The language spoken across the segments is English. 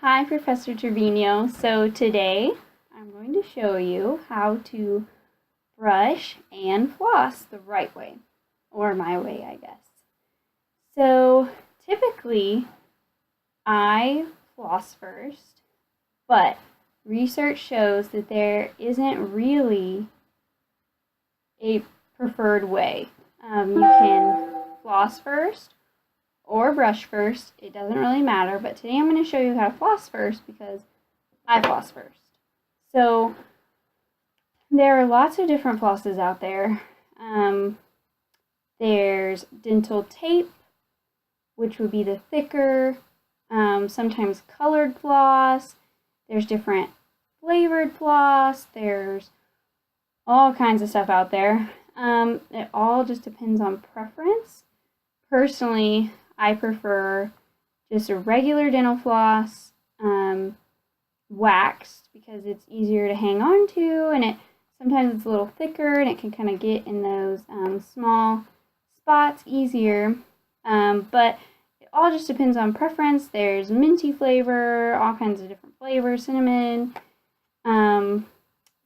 Hi, Professor Trevino. So today I'm going to show you how to brush and floss the right way, or my way, I guess. So typically I floss first, but research shows that there isn't really a preferred way. You can floss first or brush first. It doesn't really matter, but today I'm going to show you how to floss first because I floss first. So there are lots of different flosses out there. There's dental tape, which would be the thicker, sometimes colored floss. There's different flavored floss. There's all kinds of stuff out there. It all just depends on preference. Personally, I prefer just a regular dental floss, waxed, because it's easier to hang on to, and sometimes it's a little thicker and it can kind of get in those small spots easier. But it all just depends on preference. There's minty flavor, all kinds of different flavors, cinnamon.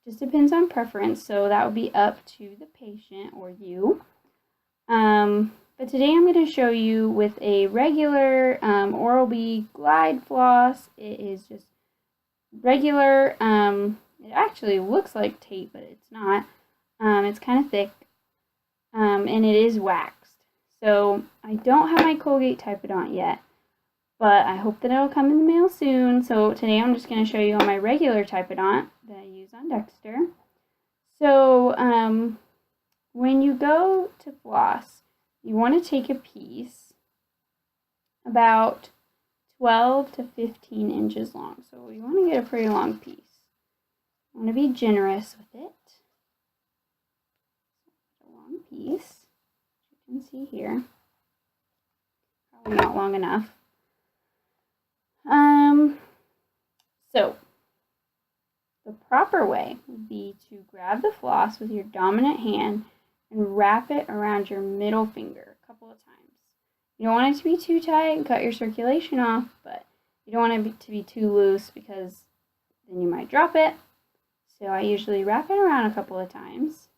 Just depends on preference, so that would be up to the patient or you. But today I'm going to show you with a regular Oral-B Glide floss. It is just regular. It actually looks like tape, but it's not. It's kind of thick, and it is waxed. So I don't have my Colgate Typodont yet, but I hope that it'll come in the mail soon. So today I'm just going to show you on my regular Typodont that I use on Dexter. So when you go to floss, you want to take a piece about 12 to 15 inches long. So you want to get a pretty long piece. You want to be generous with it. A long piece, you can see here. Probably not long enough. So the proper way would be to grab the floss with your dominant hand and wrap it around your middle finger a couple of times. You don't want it to be too tight and cut your circulation off, but you don't want it to be too loose because then you might drop it. So I usually wrap it around a couple of times.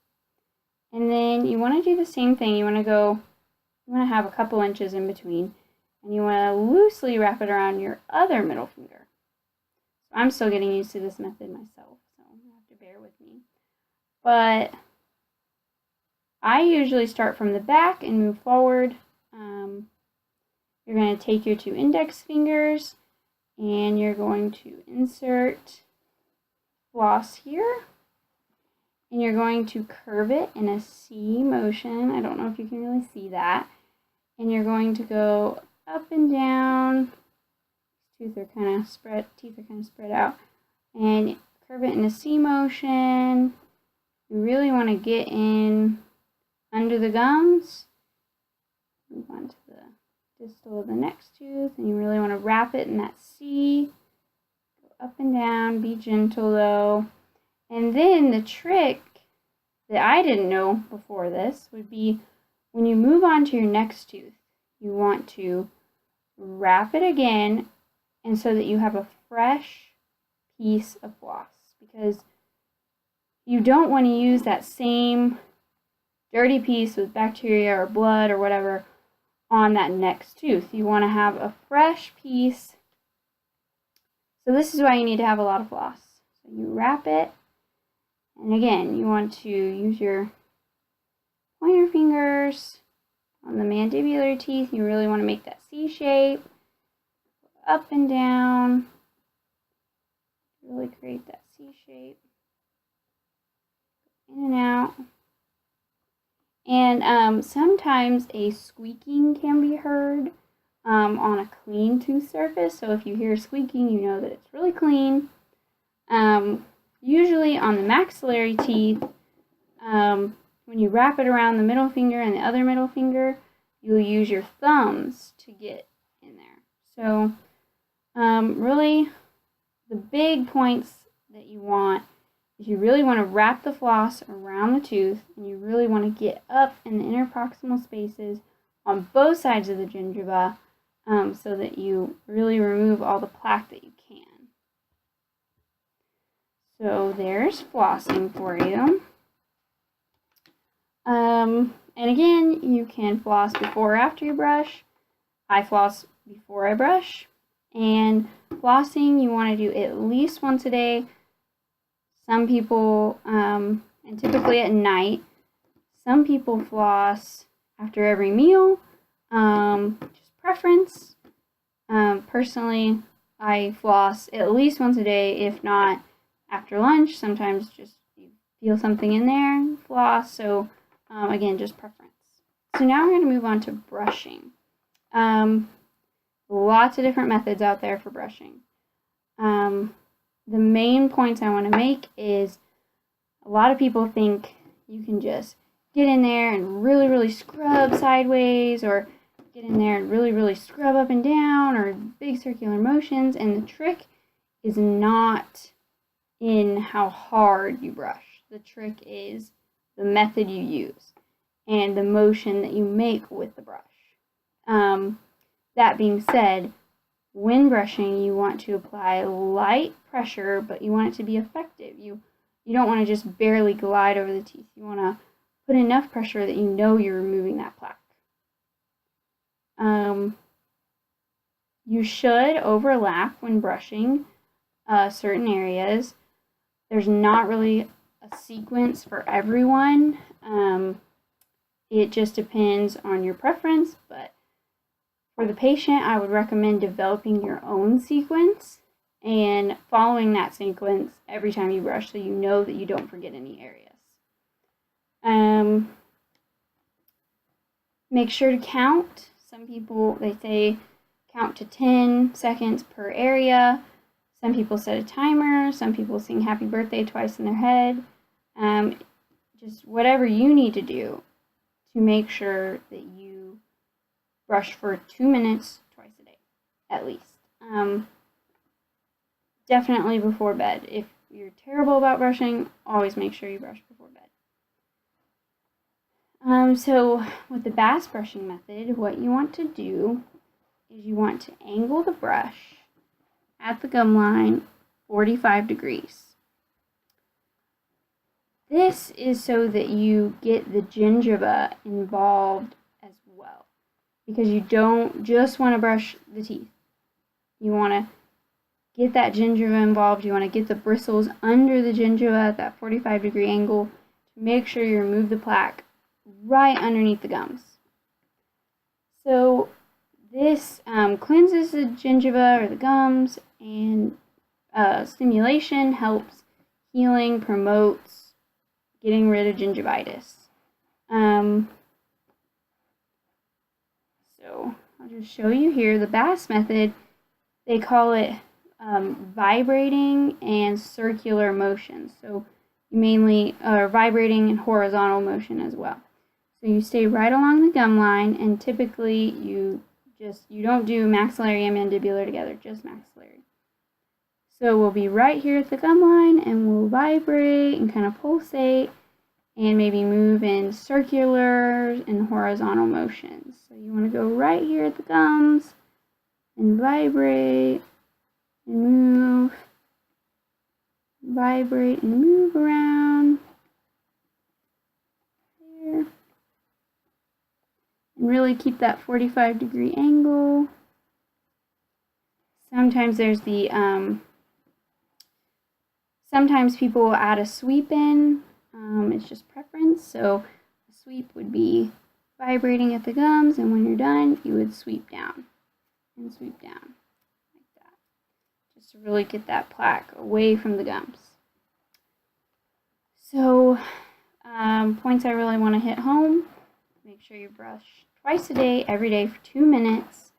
And then you want to do the same thing. You want to have a couple inches in between, and you want to loosely wrap it around your other middle finger. So I'm still getting used to this method myself, so you have to bear with me. But I usually start from the back and move forward. You're going to take your two index fingers and you're going to insert floss here. And you're going to curve it in a C motion. I don't know if you can really see that. And you're going to go up and down. Teeth are kind of spread out. And curve it in a C motion. You really want to get in under the gums. Move on to the distal of the next tooth, and you really want to wrap it in that C. Go up and down, be gentle though. And then the trick that I didn't know before this would be when you move on to your next tooth, you want to wrap it again, and so that you have a fresh piece of floss, because you don't want to use that same dirty piece with bacteria or blood or whatever on that next tooth. You want to have a fresh piece. So this is why you need to have a lot of floss. So you wrap it, and again, you want to use your pointer fingers on the mandibular teeth. You really want to make that C shape. Up and down. Really create that C shape. In and out. And sometimes a squeaking can be heard on a clean tooth surface. So if you hear squeaking, you know that it's really clean. Usually on the maxillary teeth, when you wrap it around the middle finger and the other middle finger, you'll use your thumbs to get in there. So really the big points that you want is you really want to wrap the floss around the tooth, and you really want to get up in the interproximal spaces on both sides of the gingiva so that you really remove all the plaque that you So there's flossing for you. And again, you can floss before or after you brush. I floss before I brush. And flossing, you want to do at least once a day. Some people, and typically at night, some people floss after every meal. Just preference. Personally, I floss at least once a day, if not after lunch. Sometimes just you feel something in there, floss. So again, just preference. So now we're going to move on to brushing. Lots of different methods out there for brushing. The main points I want to make is a lot of people think you can just get in there and really, really scrub sideways, or get in there and really, really scrub up and down, or big circular motions. And the trick is not in how hard you brush. The trick is the method you use and the motion that you make with the brush. That being said, when brushing, you want to apply light pressure, but you want it to be effective. You don't want to just barely glide over the teeth. You want to put enough pressure that you know you're removing that plaque. You should overlap when brushing certain areas. There's not really a sequence for everyone. It just depends on your preference, but for the patient, I would recommend developing your own sequence and following that sequence every time you brush so you know that you don't forget any areas. Make sure to count. Some people, they say count to 10 seconds per area. Some people set a timer. Some people sing happy birthday twice in their head. Just whatever you need to do to make sure that you brush for 2 minutes twice a day, at least. Definitely before bed. If you're terrible about brushing, always make sure you brush before bed. So with the bass brushing method, what you want to do is you want to angle the brush at the gum line 45 degrees. This is so that you get the gingiva involved as well, because you don't just want to brush the teeth. You want to get that gingiva involved. You want to get the bristles under the gingiva at that 45-degree angle to make sure you remove the plaque right underneath the gums. So this cleanses the gingiva or the gums, and stimulation helps healing, promotes getting rid of gingivitis. So I'll just show you here the Bass method. They call it vibrating and circular motion. So you mainly are vibrating and horizontal motion as well. So you stay right along the gum line, and typically you don't do maxillary and mandibular together, just maxillary. So we'll be right here at the gum line, and we'll vibrate and kind of pulsate and maybe move in circular and horizontal motions. So you want to go right here at the gums and vibrate and move, vibrate and move around there, and really keep that 45-degree angle. Sometimes there's the sometimes people will add a sweep in. It's just preference. So a sweep would be vibrating at the gums, and when you're done, you would sweep down and sweep down like that, just to really get that plaque away from the gums. So points I really want to hit home: make sure you brush twice a day, every day for 2 minutes.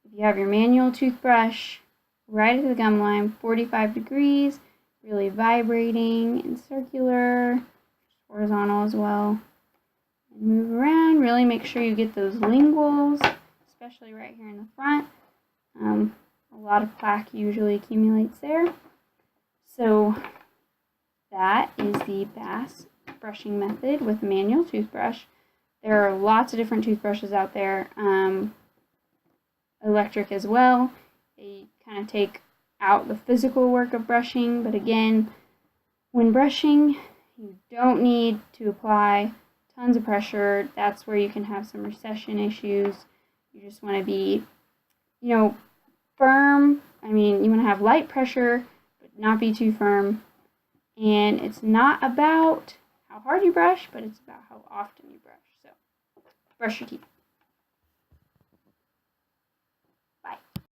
If you have your manual toothbrush, right at the gum line, 45 degrees, really vibrating and circular, horizontal as well. And move around, really make sure you get those linguals, especially right here in the front. A lot of plaque usually accumulates there. So that is the Bass brushing method with manual toothbrush. There are lots of different toothbrushes out there, electric as well. They kind of take out the physical work of brushing, but again, When brushing, you don't need to apply tons of pressure. That's where you can have some recession issues. You just want to be, firm. I mean, you want to have light pressure, but not be too firm. And it's not about how hard you brush, but it's about how often you brush. So, brush your teeth.